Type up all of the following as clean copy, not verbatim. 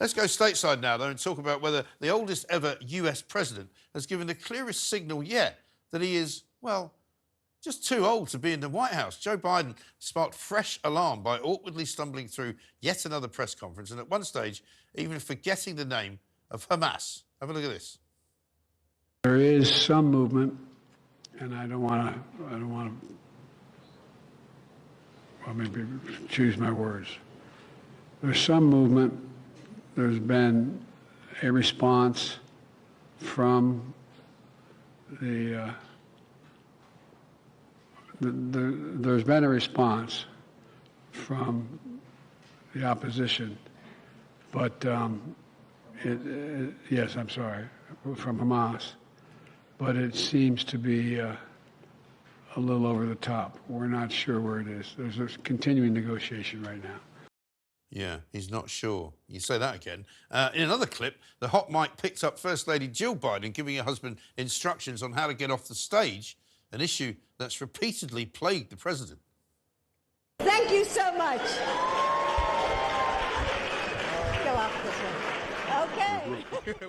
Let's go stateside now, though, and talk about whether the oldest ever US president has given the clearest signal yet that he is, well, just too old to be in the White House. Joe Biden sparked fresh alarm by awkwardly stumbling through yet another press conference and at one stage even forgetting the name of Hamas. Have a look at this. There is some movement, and I don't want to, well, maybe choose my words. There's some movement. There's been a response from there's been a response from the opposition, but yes, I'm sorry, from Hamas, but it seems to be a little over the top. We're not sure where it is. There's a continuing negotiation right now. Yeah, he's not sure. You say that again. In another clip, the hot mic picked up First Lady Jill Biden giving her husband instructions on how to get off the stage, an issue that's repeatedly plagued the president. Thank you so much. Go off this way. Okay.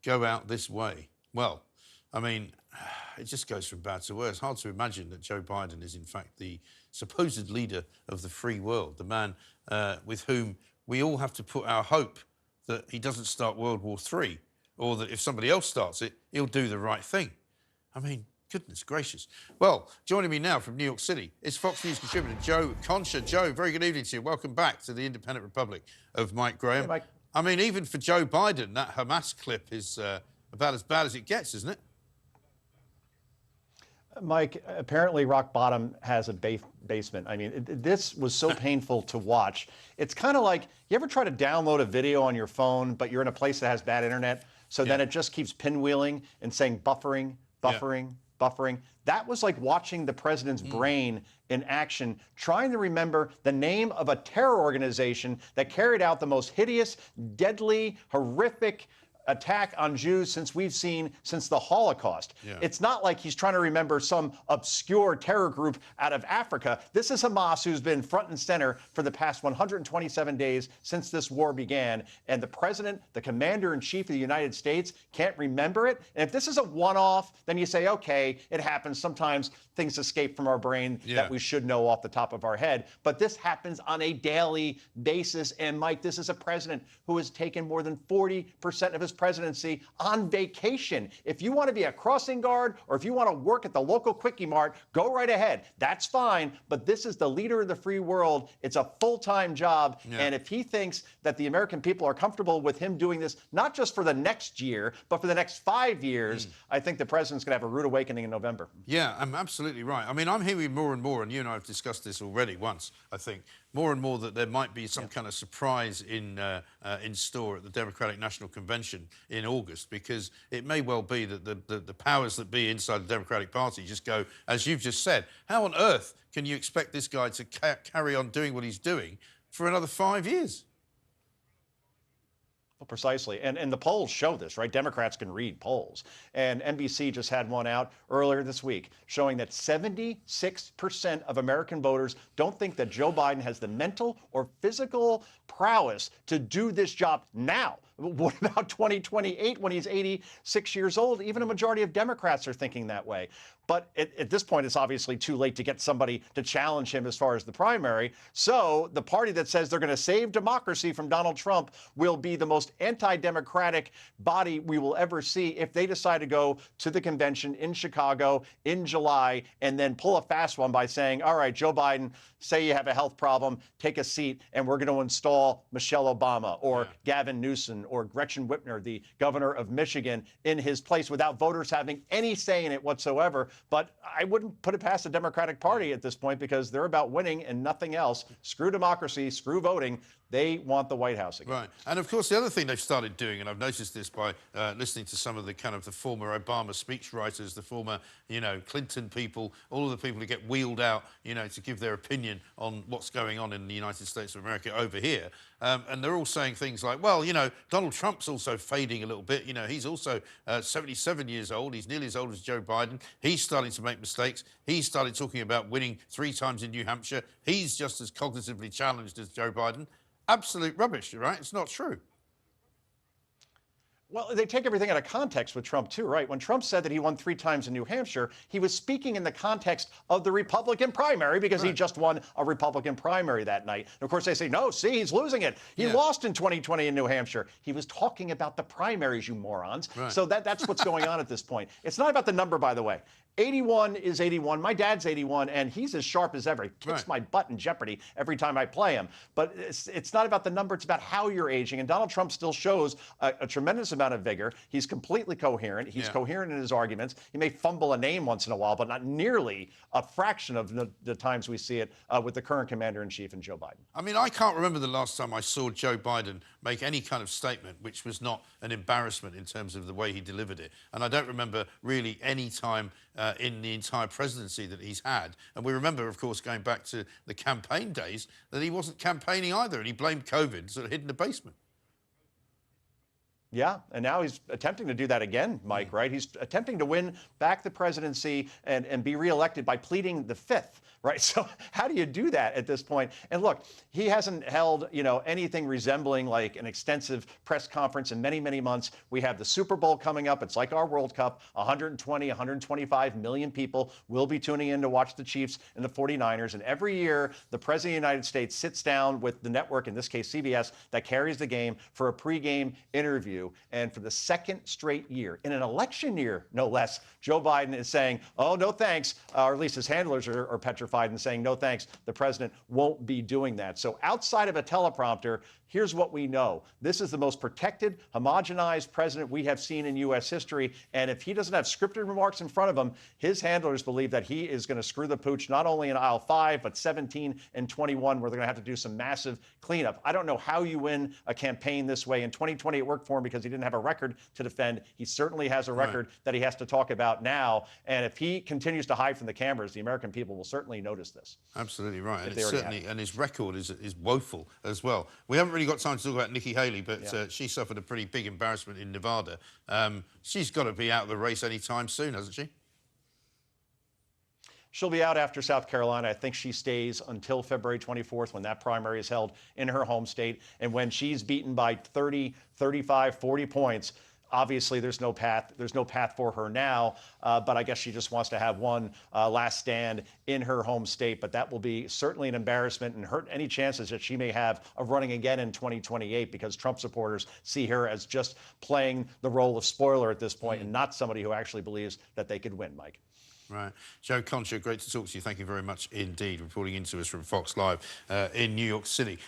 Go out this way. Well, I mean, it just goes from bad to worse. Hard to imagine that Joe Biden is, in fact, the supposed leader of the free world, the man with whom we all have to put our hope that he doesn't start World War III, or that if somebody else starts it, he'll do the right thing. I mean, goodness gracious. Well, joining me now from New York City is Fox News contributor Joe Concha. Joe, very good evening to you. Welcome back to the Independent Republic of Mike Graham. Hey, Mike. I mean, even for Joe Biden, that Hamas clip is about as bad as it gets, isn't it? Mike, apparently rock bottom has a basement. I mean, this was so painful to watch. It's kind of like, you ever try to download a video on your phone, but you're in a place that has bad internet, so then it just keeps pinwheeling and saying buffering, buffering. That was like watching the president's brain in action, trying to remember the name of a terror organization that carried out the most hideous, deadly, horrific attack on Jews since the Holocaust. Yeah. It's not like he's trying to remember some obscure terror group out of Africa. This is Hamas, who's been front and center for the past 127 days since this war began. And the president, the commander-in-chief of the United States, can't remember it. And if this is a one-off, then you say, okay, it happens. Sometimes things escape from our brain that we should know off the top of our head. But this happens on a daily basis. And Mike, this is a president who has taken more than 40% of his presidency on vacation. If you want to be a crossing guard or if you want to work at the local Quickie Mart, go right ahead. That's fine. But this is the leader of the free world. It's a full-time job. And if he thinks that the American people are comfortable with him doing this, not just for the next year, but for the next 5 years, I think the president's going to have a rude awakening in November. Yeah, I'm absolutely right. I mean, I'm hearing more and more, and you and I have discussed this already once, I think, more and more that there might be some kind of surprise in store at the Democratic National Convention in August, because it may well be that the powers that be inside the Democratic Party just go, as you've just said, how on earth can you expect this guy to carry on doing what he's doing for another 5 years? Well, precisely. And the polls show this, right? Democrats can read polls. And NBC just had one out earlier this week showing that 76% of American voters don't think that Joe Biden has the mental or physical prowess to do this job now. What about 2028 when he's 86 years old? Even a majority of Democrats are thinking that way. But at this point, it's obviously too late to get somebody to challenge him as far as the primary. So the party that says they're going to save democracy from Donald Trump will be the most anti-democratic body we will ever see if they decide to go to the convention in Chicago in July and then pull a fast one by saying, all right, Joe Biden, say you have a health problem, take a seat, and we're going to install Michelle Obama or Gavin Newsom or Gretchen Whitmer, the governor of Michigan, in his place without voters having any say in it whatsoever. But I wouldn't put it past the Democratic Party at this point because they're about winning and nothing else. Screw democracy, screw voting. They want the White House again. Right. And, of course, the other thing they've started doing, and I've noticed this by listening to some of the kind of the former Obama speechwriters, the former, Clinton people, all of the people who get wheeled out, to give their opinion on what's going on in the United States of America over here. And they're all saying things like, well, Donald Trump's also fading a little bit. He's also 77 years old. He's nearly as old as Joe Biden. He's starting to make mistakes. He's started talking about winning 3 times in New Hampshire. He's just as cognitively challenged as Joe Biden. absolute rubbish, right? It's not true. Well, they take everything out of context with Trump, too, right? When Trump said that he won 3 times in New Hampshire, he was speaking in the context of the Republican primary because he just won a Republican primary that night. And of course, they say, no, see, he's losing it. He lost in 2020 in New Hampshire. He was talking about the primaries, you morons. So that's what's going on at this point. It's not about the number, by the way. 81 is 81. My dad's 81, and he's as sharp as ever. He kicks my butt in Jeopardy every time I play him. But it's not about the number. It's about how you're aging. And Donald Trump still shows a tremendous amount of vigor. He's completely coherent. He's coherent in his arguments. He may fumble a name once in a while, but not nearly a fraction of the times we see it with the current commander-in-chief and Joe Biden. I mean, I can't remember the last time I saw Joe Biden make any kind of statement which was not an embarrassment in terms of the way he delivered it. And I don't remember really any time in the entire presidency that he's had. And we remember, of course, going back to the campaign days, that he wasn't campaigning either, and he blamed COVID, sort of hid in the basement. Yeah, and now he's attempting to do that again, Mike, right? He's attempting to win back the presidency and be reelected by pleading the fifth, right? So how do you do that at this point? And look, he hasn't held, anything resembling like an extensive press conference in many, many months. We have the Super Bowl coming up. It's like our World Cup. 120, 125 million people will be tuning in to watch the Chiefs and the 49ers. And every year, the President of the United States sits down with the network, in this case CBS, that carries the game for a pregame interview. And for the second straight year, in an election year, no less, Joe Biden is saying, oh, no thanks, or at least his handlers are petrified and saying, no thanks, the president won't be doing that. So outside of a teleprompter, here's what we know. This is the most protected, homogenized president we have seen in U.S. history. And if he doesn't have scripted remarks in front of him, his handlers believe that he is going to screw the pooch not only in aisle 5, but 17 and 21, where they're going to have to do some massive cleanup. I don't know how you win a campaign this way. In 2020, it worked for him because he didn't have a record to defend. He certainly has a record that he has to talk about now. And if he continues to hide from the cameras, the American people will certainly notice this. Absolutely right. And, and his record is woeful as well. We haven't really got time to talk about Nikki Haley, but she suffered a pretty big embarrassment in Nevada. She's got to be out of the race anytime soon, hasn't she? She'll be out after South Carolina. I think she stays until February 24th when that primary is held in her home state. And when she's beaten by 30, 35, 40 points, obviously there's no path for her now. But I guess she just wants to have one last stand in her home state. But that will be certainly an embarrassment and hurt any chances that she may have of running again in 2028, because Trump supporters see her as just playing the role of spoiler at this point and not somebody who actually believes that they could win, Mike. Right. Joe, Concha, great to talk to you. Thank you very much indeed, reporting into us from Fox Live in New York City.